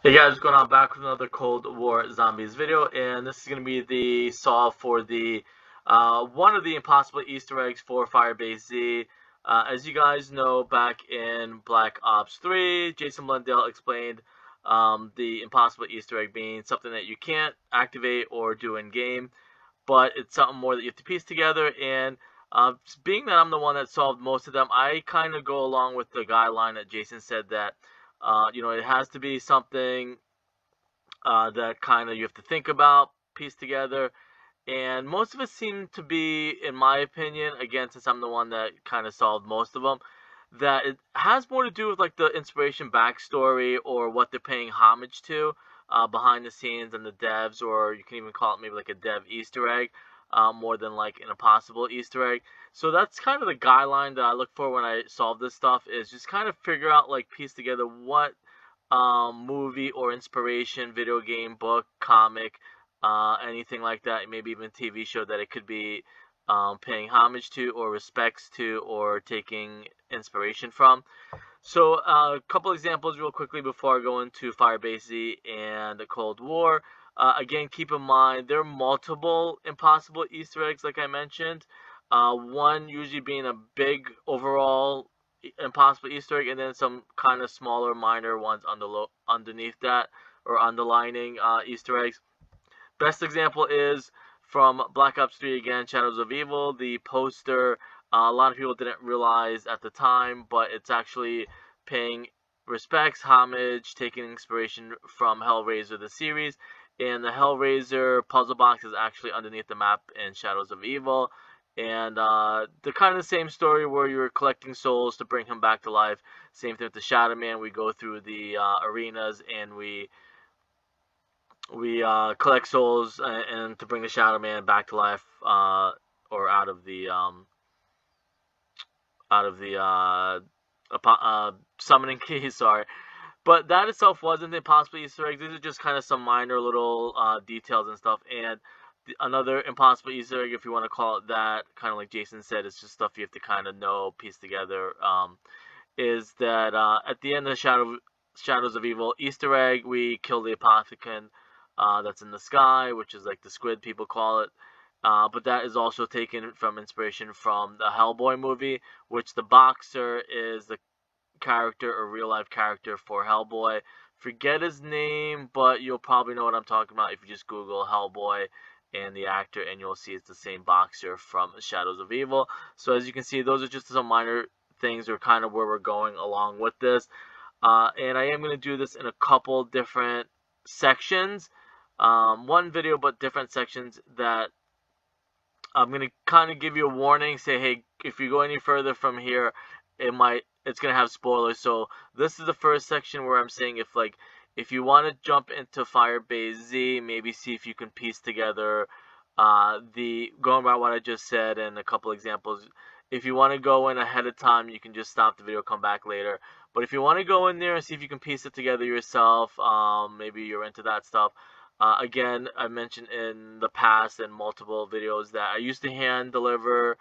Hey guys, what's going on? Back with another Cold War Zombies video, and this is going to be the solve for the one of the impossible Easter eggs for Firebase Z. As you guys know, back in Black Ops 3, Jason Blundell explained the impossible Easter egg being something that you can't activate or do in game, but it's something more that you have to piece together. And being that I'm the one that solved most of them, I kind of go along with the guideline that Jason said that it has to be something that kind of you have to think about, piece together, and most of it seem to be, in my opinion, again, since I'm the one that kind of solved most of them, that it has more to do with like the inspiration backstory or what they're paying homage to behind the scenes and the devs, or you can even call it maybe like a dev Easter egg. More than like an impossible Easter egg. So that's kind of the guideline that I look for when I solve this stuff, is just kind of figure out, like, piece together what movie or inspiration, video game, book, comic, anything like that, maybe even TV show that it could be paying homage to or respects to or taking inspiration from. So a couple examples real quickly before I go into Firebase Z and the Cold War. Again, keep in mind there are multiple impossible Easter eggs, like I mentioned. One usually being a big overall impossible Easter egg, and then some kind of smaller, minor ones underneath that or underlining Easter eggs. Best example is from Black Ops 3 again, Shadows of Evil. The poster, a lot of people didn't realize at the time, but it's actually paying respects, homage, taking inspiration from Hellraiser the series. And the Hellraiser puzzle box is actually underneath the map in Shadows of Evil. And the kind of the same story where you're collecting souls to bring him back to life. Same thing with the Shadow Man. We go through the arenas and we collect souls and to bring the Shadow Man back to life, or out of the summoning key. Sorry, but that itself wasn't the impossible Easter egg. These are just kind of some minor little details and stuff. And another impossible Easter egg, if you want to call it that, kind of like Jason said, it's just stuff you have to kind of know, piece together. Is that at the end of Shadows of Evil Easter egg, we kill the Apothicon that's in the sky, which is like the squid people call it. But that is also taken from inspiration from the Hellboy movie, which the boxer is the character or real life character for Hellboy. Forget his name, but you'll probably know what I'm talking about if you just Google Hellboy and the actor, and you'll see it's the same boxer from Shadows of Evil. So as you can see, those are just some minor things, or kind of where we're going along with this. And I am going to do this in a couple different sections. One video, but different sections that I'm going to kind of give you a warning, say, hey, if you go any further from here, it's going to have spoilers. So this is the first section where I'm saying if you want to jump into Firebase Z, maybe see if you can piece together going by what I just said and a couple examples. If you want to go in ahead of time, you can just stop the video, come back later. But if you want to go in there and see if you can piece it together yourself, maybe you're into that stuff. Again, I mentioned in the past in multiple videos that I used to hand deliver,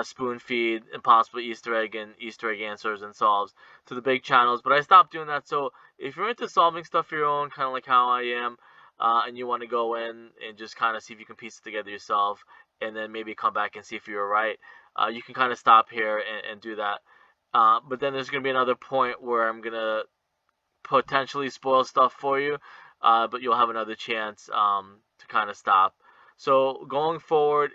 spoon feed, impossible Easter egg and Easter egg answers and solves to the big channels, but I stopped doing that. So if you're into solving stuff for your own, kind of like how I am, and you want to go in and just kind of see if you can piece it together yourself, and then maybe come back and see if you're right, you can kind of stop here and do that. But then there's going to be another point where I'm going to potentially spoil stuff for you, but you'll have another chance to kind of stop. So going forward,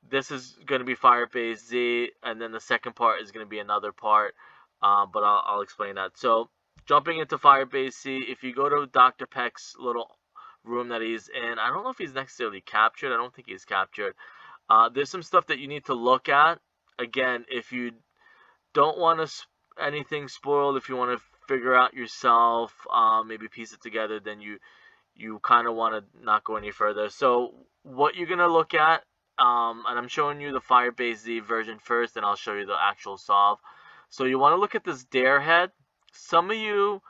this is going to be Firebase Z, and then the second part is going to be another part, but I'll explain that. So jumping into Firebase Z, if you go to Dr. Peck's little room that he's in, I don't know if he's necessarily captured. I don't think he's captured. There's some stuff that you need to look at. Again, if you don't want anything spoiled, if you want to figure out yourself, maybe piece it together, then you kind of want to not go any further. So what you're going to look at, and I'm showing you the Firebase Z version first, and I'll show you the actual solve. So you want to look at this dare head. Some of you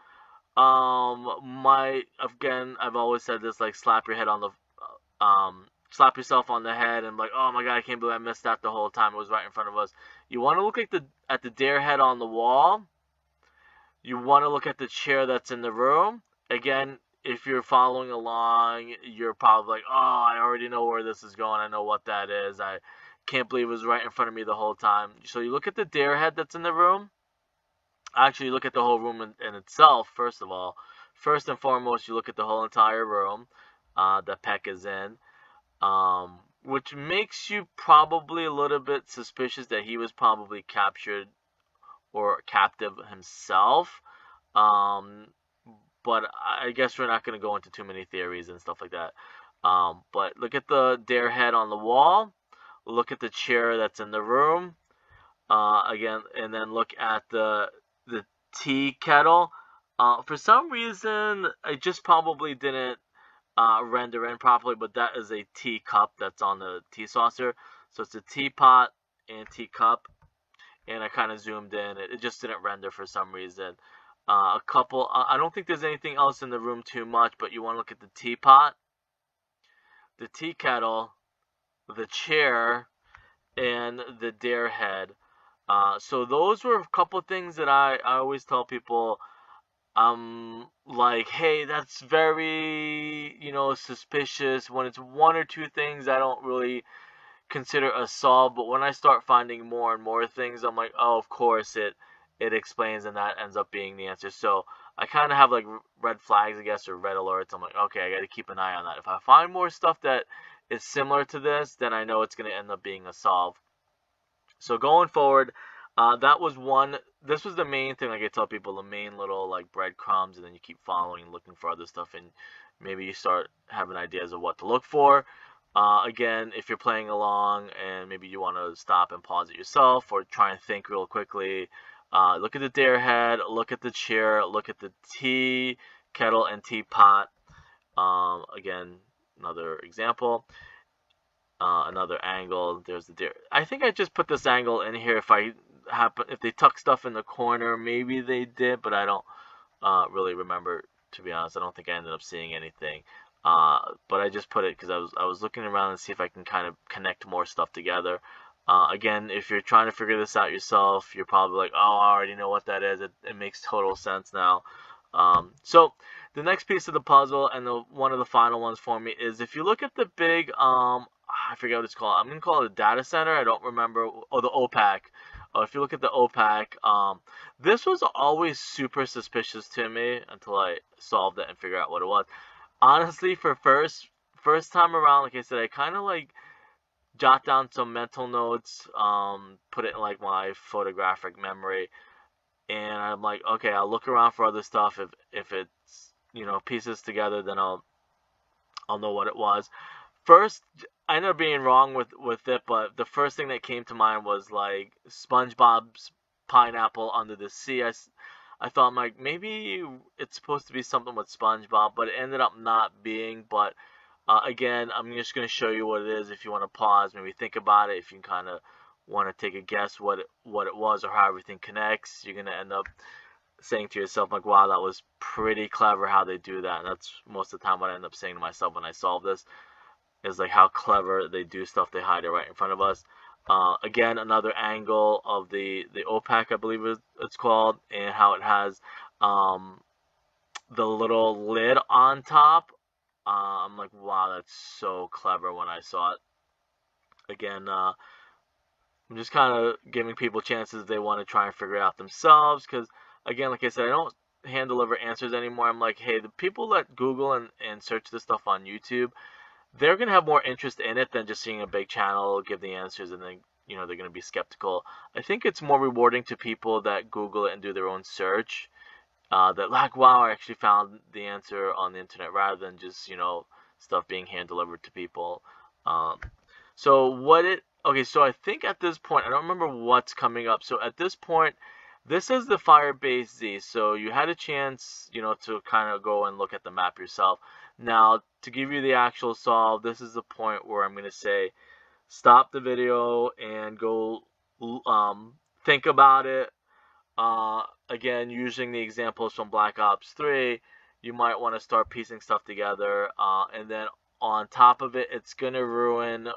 might, again, I've always said this, like slap yourself on the head and like, oh my god, I can't believe I missed that the whole time. It was right in front of us. You want to look at the dare head on the wall. You want to look at the chair that's in the room, again, if you're following along, you're probably like, oh, I already know where this is going. I know what that is. I can't believe it was right in front of me the whole time. So you look at the dare head that's in the room. Actually, you look at the whole room in itself, first of all. First and foremost, you look at the whole entire room that Peck is in, which makes you probably a little bit suspicious that he was probably captured or captive himself. Um, but I guess we're not going to go into too many theories and stuff like that. But look at the dare head on the wall. Look at the chair that's in the room. Again, and then look at the tea kettle. For some reason, I just probably didn't render in properly, but that is a teacup that's on the tea saucer. So it's a teapot and teacup, and I kind of zoomed in. It just didn't render for some reason. I don't think there's anything else in the room too much, but you want to look at the teapot, the tea kettle, the chair, and the dare head. So those were a couple things that I always tell people, like, hey, that's very, suspicious. When it's one or two things, I don't really consider a solve, but when I start finding more and more things, I'm like, oh, of course it explains, and that ends up being the answer. So I kind of have like red flags, I guess, or red alerts. I'm like, okay, I got to keep an eye on that. If I find more stuff that is similar to this, then I know it's going to end up being a solve. So going forward, that was one. This was the main thing. Like I tell people, the main little like breadcrumbs, and then you keep following and looking for other stuff, and maybe you start having ideas of what to look for. Again, if you're playing along and maybe you want to stop and pause it yourself or try and think real quickly, look at the dare head, look at the chair, look at the tea kettle and teapot. Again, another example. Another angle. There's the dare. I think I just put this angle in here. If they tuck stuff in the corner, maybe they did, but I don't really remember, to be honest. I don't think I ended up seeing anything. But I just put it because I was looking around and see if I can kind of connect more stuff together. Again, if you're trying to figure this out yourself, you're probably like, oh, I already know what that is. It makes total sense now. So the next piece of the puzzle, and one of the final ones for me, is if you look at the big, I forget what it's called. I'm going to call it a data center. I don't remember. Oh, the OPAC. If you look at the OPAC, this was always super suspicious to me until I solved it and figured out what it was. Honestly, for first time around, like I said, I kind of like jot down some mental notes, put it in like my photographic memory, and I'm like, okay, I'll look around for other stuff. If it's pieces together, then I'll know what it was. First, I ended up being wrong with it, but the first thing that came to mind was like SpongeBob's pineapple under the sea. I thought, like, maybe it's supposed to be something with SpongeBob, but it ended up not being. But again, I'm just going to show you what it is. If you want to pause, maybe think about it. If you kind of want to take a guess what it was or how everything connects, you're going to end up saying to yourself, like, wow, that was pretty clever how they do that. And that's most of the time what I end up saying to myself when I solve this, is like how clever they do stuff. They hide it right in front of us. Again, another angle of the OPAC, I believe it's called, and how it has the little lid on top. I'm like, wow, that's so clever when I saw it. Again, I'm just kind of giving people chances if they want to try and figure it out themselves, because, again, like I said, I don't hand deliver answers anymore. I'm like, hey, the people that Google and search this stuff on YouTube, they're going to have more interest in it than just seeing a big channel give the answers and then, they're going to be skeptical. I think it's more rewarding to people that Google it and do their own search, that like, wow, I actually found the answer on the internet, rather than just, stuff being hand delivered to people. So I think at this point, I don't remember what's coming up. So at this point, this is the Firebase Z. So you had a chance, to kind of go and look at the map yourself. Now, to give you the actual solve, this is the point where I'm going to say, stop the video and go think about it. Again, using the examples from Black Ops 3, you might want to start piecing stuff together. And then on top of it, it's going to ruin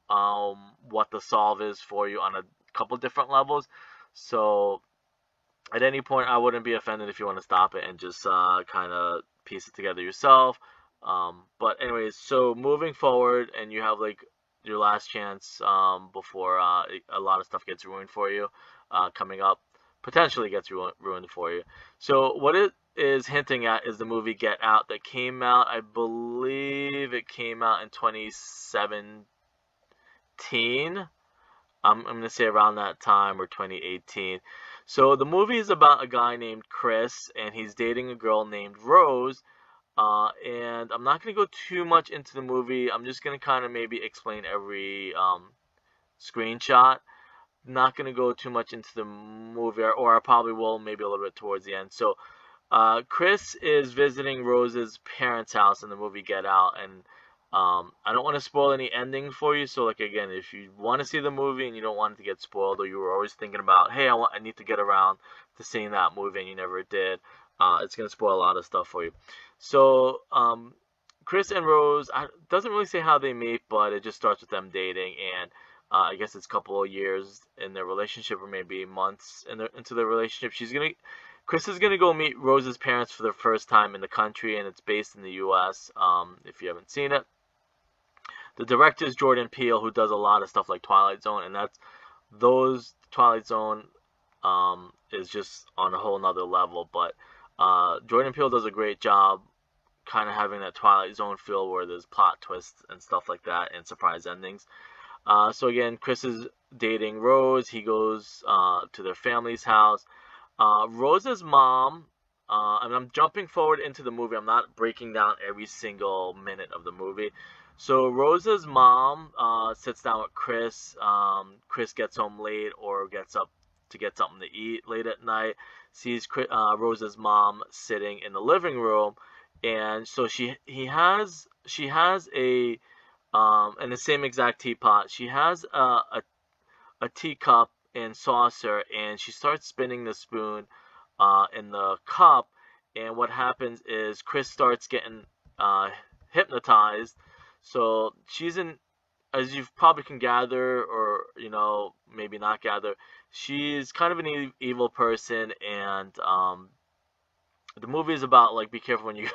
what the solve is for you on a couple different levels. So at any point, I wouldn't be offended if you want to stop it and just kind of piece it together yourself. But anyways, so moving forward, and you have like your last chance before a lot of stuff gets ruined for you coming up, potentially gets ruined for you. So what it is hinting at is the movie Get Out that came out, I believe it came out in 2017. I'm going to say around that time, or 2018. So the movie is about a guy named Chris, and he's dating a girl named Rose. And I'm not going to go too much into the movie. I'm just going to kind of maybe explain every screenshot. Not going to go too much into the movie, or I probably will maybe a little bit towards the end. So Chris is visiting Rose's parents' house in the movie Get Out, and I don't want to spoil any ending for you. So like again, if you want to see the movie and you don't want it to get spoiled, or you were always thinking about, hey, I need to get around to seeing that movie and you never did, it's gonna spoil a lot of stuff for you. So Chris and Rose, doesn't really say how they meet, but it just starts with them dating, and I guess it's a couple of years in their relationship, or maybe months into their relationship. Chris is gonna go meet Rose's parents for the first time in the country, and it's based in the U.S. If you haven't seen it, the director is Jordan Peele, who does a lot of stuff like Twilight Zone, and those Twilight Zone is just on a whole nother level. But Jordan Peele does a great job kind of having that Twilight Zone feel where there's plot twists and stuff like that and surprise endings. So again, Chris is dating Rose. He goes to their family's house. Rose's mom, and I'm jumping forward into the movie. I'm not breaking down every single minute of the movie. So Rose's mom sits down with Chris. Chris gets home late or gets up to get something to eat late at night. Sees Rose's mom sitting in the living room, and so she has a in the same exact teapot. She has a teacup and saucer, and she starts spinning the spoon in the cup. And what happens is Chris starts getting hypnotized. So she's in, as you probably can gather, or maybe not gather, she's kind of an evil person, and the movie is about, like, be careful when you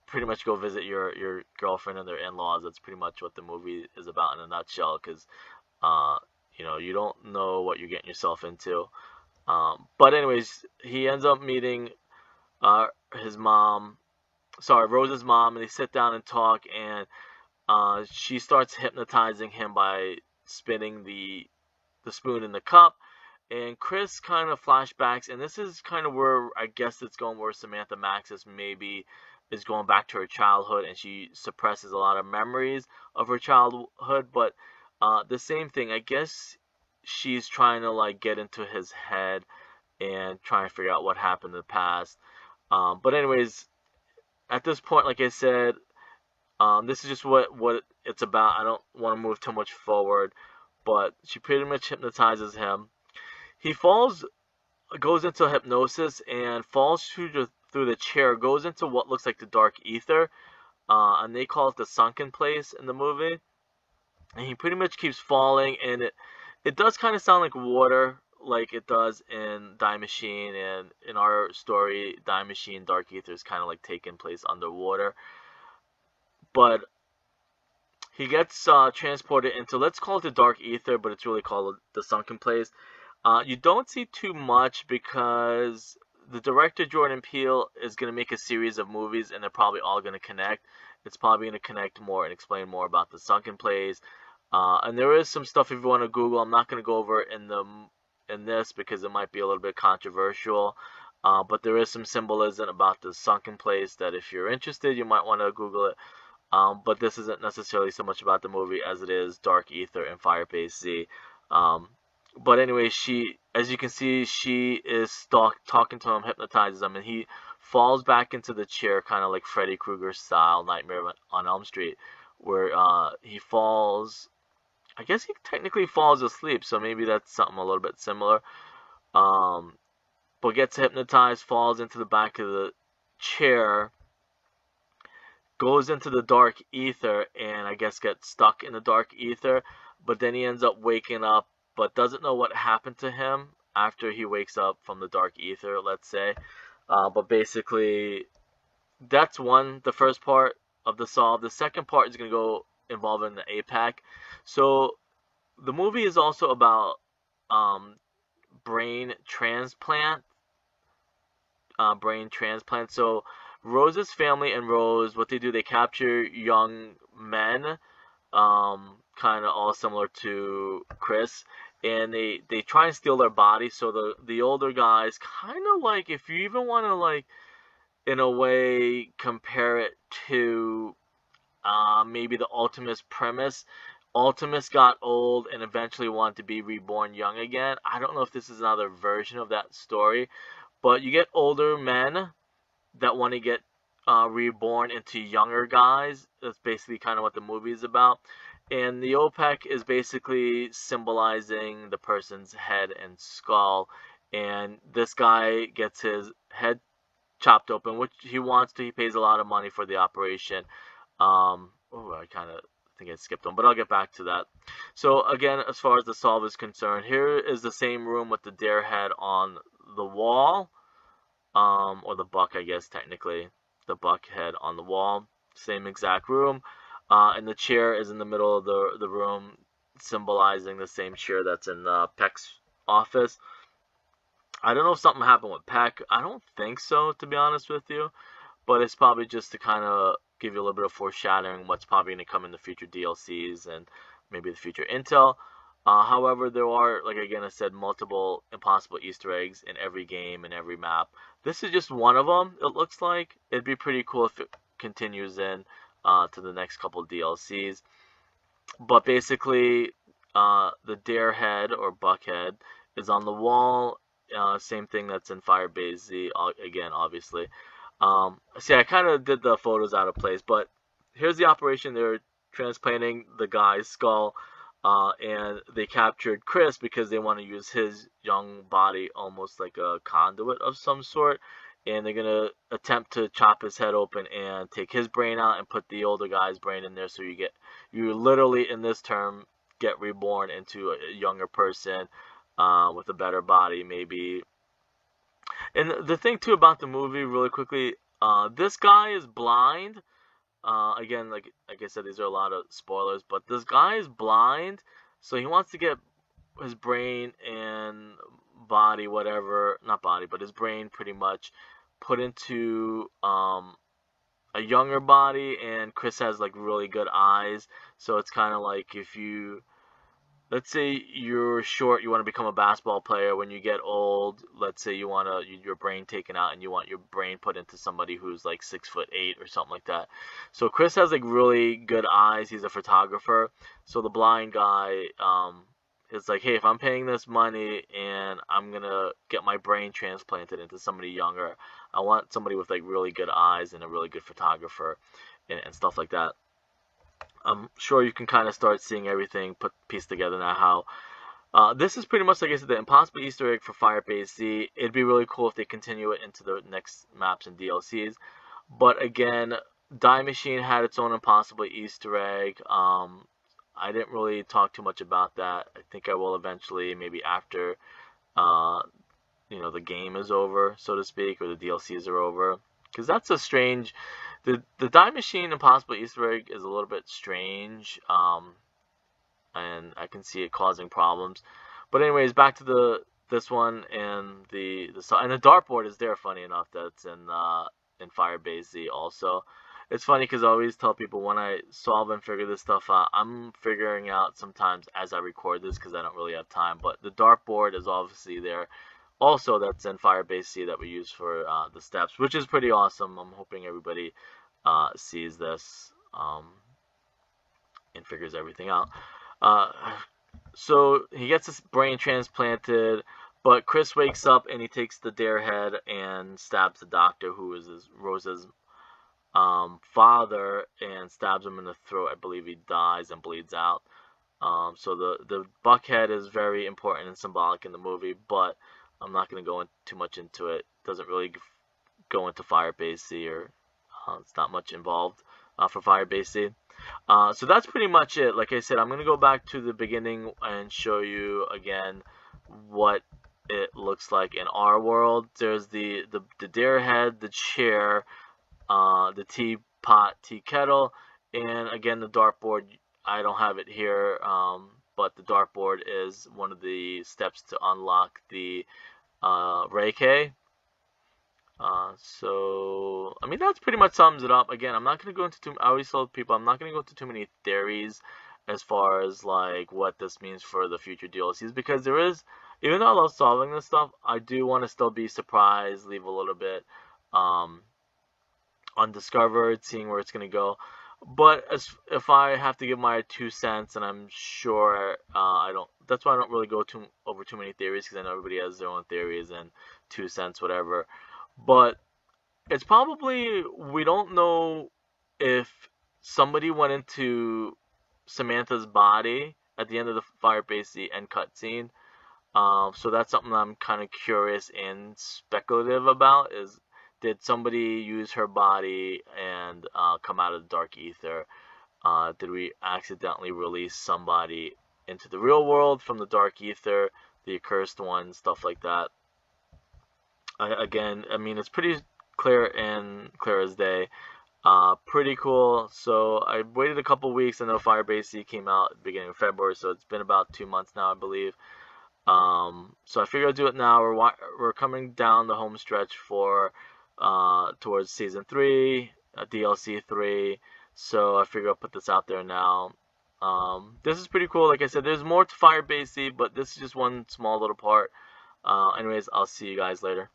pretty much go visit your girlfriend and their in-laws. That's pretty much what the movie is about in a nutshell, because you don't know what you're getting yourself into. But anyways, he ends up meeting Rose's mom, and they sit down and talk, and she starts hypnotizing him by spinning the spoon in the cup. And Chris kind of flashbacks, and this is kind of where I guess it's going, where Samantha Maxis maybe is going back to her childhood, and she suppresses a lot of memories of her childhood. But the same thing, I guess she's trying to like get into his head and trying to figure out what happened in the past. But anyways, at this point, like I said, this is just what it's about. I don't want to move too much forward, but she pretty much hypnotizes him. He goes into hypnosis and falls through the chair, goes into what looks like the dark ether, and they call it the sunken place in the movie. And he pretty much keeps falling, and it does kind of sound like water, like it does in Die Machine, and in our story, Die Machine, Dark Ether is kind of like taking place underwater. But he gets transported into, let's call it the Dark Ether, but it's really called the sunken place. You don't see too much because the director, Jordan Peele, is going to make a series of movies, and they're probably all going to connect. It's probably going to connect more and explain more about the sunken place. And there is some stuff if you want to Google. I'm not going to go over it in this because it might be a little bit controversial. But there is some symbolism about the sunken place that if you're interested, you might want to Google it. But this isn't necessarily so much about the movie as it is Dark Ether and Firebase Z. But anyway, as you can see, she is talking to him, hypnotizes him, and he falls back into the chair, kind of like Freddy Krueger style, Nightmare on Elm Street, where he falls. I guess he technically falls asleep, so maybe that's something a little bit similar. But gets hypnotized, falls into the back of the chair, goes into the dark ether, and I guess gets stuck in the dark ether. But then he ends up waking up, but doesn't know what happened to him after he wakes up from the dark ether, let's say. But basically, that's the first part of the solve. The second part is going to go involving the APAC. So the movie is also about um, brain transplant. Brain transplant. So Rose's family and Rose, what they do, they capture young men, kind of all similar to Chris, and they try and steal their bodies. So the older guys, kind of like, if you even want to like in a way compare it to maybe the Ultimus premise. Ultimus got old and eventually wanted to be reborn young again. I don't know if this is another version of that story, but you get older men that want to get reborn into younger guys. That's basically kind of what the movie is about. And the OPEC is basically symbolizing the person's head and skull. And this guy gets his head chopped open, which he wants to. He pays a lot of money for the operation. I kind of think I skipped one, but I'll get back to that. So again, as far as the solve is concerned, here is the same room with the dare head on the wall, or the buck, I guess technically, the buck head on the wall, same exact room, and the chair is in the middle of the room, symbolizing the same chair that's in Peck's office. I don't know if something happened with Peck. I don't think so, to be honest with you, but it's probably just to kind of give you a little bit of foreshadowing what's probably going to come in the future DLCs and maybe the future intel. However, there are, like again I said, multiple impossible Easter eggs in every game and every map. This is just one of them, it looks like. It'd be pretty cool if it continues in to the next couple DLCs. But basically, the dare head or buckhead is on the wall. Same thing that's in Firebase Z, again, obviously. See, I kind of did the photos out of place, but here's the operation. They're transplanting the guy's skull, and they captured Chris because they want to use his young body almost like a conduit of some sort, and they're gonna attempt to chop his head open and take his brain out and put the older guy's brain in there, so you literally in this term get reborn into a younger person with a better body, maybe. And the thing too about the movie, really quickly, this guy is blind. Again, like I said, these are a lot of spoilers, but this guy is blind, so he wants to get his brain and body, whatever, not body, but his brain pretty much put into a younger body, and Chris has like really good eyes, so it's kind of like if you, let's say you're short, you want to become a basketball player. When you get old, let's say you want your brain taken out and you want your brain put into somebody who's like 6'8" or something like that. So Chris has like really good eyes. He's a photographer. So the blind guy is like, hey, if I'm paying this money and I'm gonna get my brain transplanted into somebody younger, I want somebody with like really good eyes and a really good photographer and stuff like that. I'm sure you can kind of start seeing everything piece together now. How this is pretty much, like I said, the impossible Easter egg for Firebase Z. It'd be really cool if they continue it into the next maps and DLCs. But again, Die Machine had its own impossible Easter egg. I didn't really talk too much about that. I think I will eventually, maybe after the game is over, so to speak, or the DLCs are over, because that's a strange. The Die Machine Impossible Easter egg is a little bit strange, and I can see it causing problems. But anyways, back to this one, and the dartboard is there. Funny enough, that's in Firebase Z also. It's funny because I always tell people when I solve and figure this stuff out, I'm figuring out sometimes as I record this because I don't really have time. But the dartboard is obviously there. Also, that's in Firebase Z that we use for the steps, which is pretty awesome. I'm hoping everybody sees this and figures everything out. So he gets his brain transplanted, but Chris wakes up and he takes the dare head and stabs the doctor, who is Rose's father, and stabs him in the throat. I believe he dies and bleeds out. So the buckhead is very important and symbolic in the movie, but I'm not going to go too much into it. It doesn't really go into Firebase Z, or it's not much involved for Firebase Z. So that's pretty much it. Like I said, I'm going to go back to the beginning and show you again what it looks like in our world. There's the dare head, the chair, the teapot, tea kettle, and again the dartboard. I don't have it here, but the dartboard is one of the steps to unlock the Reiki. So I mean that's pretty much sums it up. Again, I'm not gonna go into too. I always told people I'm not gonna go into too many theories as far as like what this means for the future DLCs, because there is, even though I love solving this stuff, I do want to still be surprised, leave a little bit um, undiscovered, seeing where it's gonna go. But if I have to give my 2 cents, and I'm sure I don't. That's why I don't really go over too many theories, because I know everybody has their own theories and 2 cents, whatever. But it's probably, we don't know if somebody went into Samantha's body at the end of the Fire Base end cutscene. So that's something I'm kind of curious and speculative about, is did somebody use her body and come out of the dark ether? Did we accidentally release somebody into the real world from the dark ether, the accursed one, stuff like that? Again, I mean, it's pretty clear as day. Pretty cool. So I waited a couple weeks. I know Fire Base came out at the beginning of February, so it's been about 2 months now, I believe. So I figured I'd do it now. We're coming down the home stretch for towards season 3, DLC 3. So I figured I'll put this out there now. This is pretty cool. Like I said, there's more to Fire Base, but this is just one small little part. Anyways, I'll see you guys later.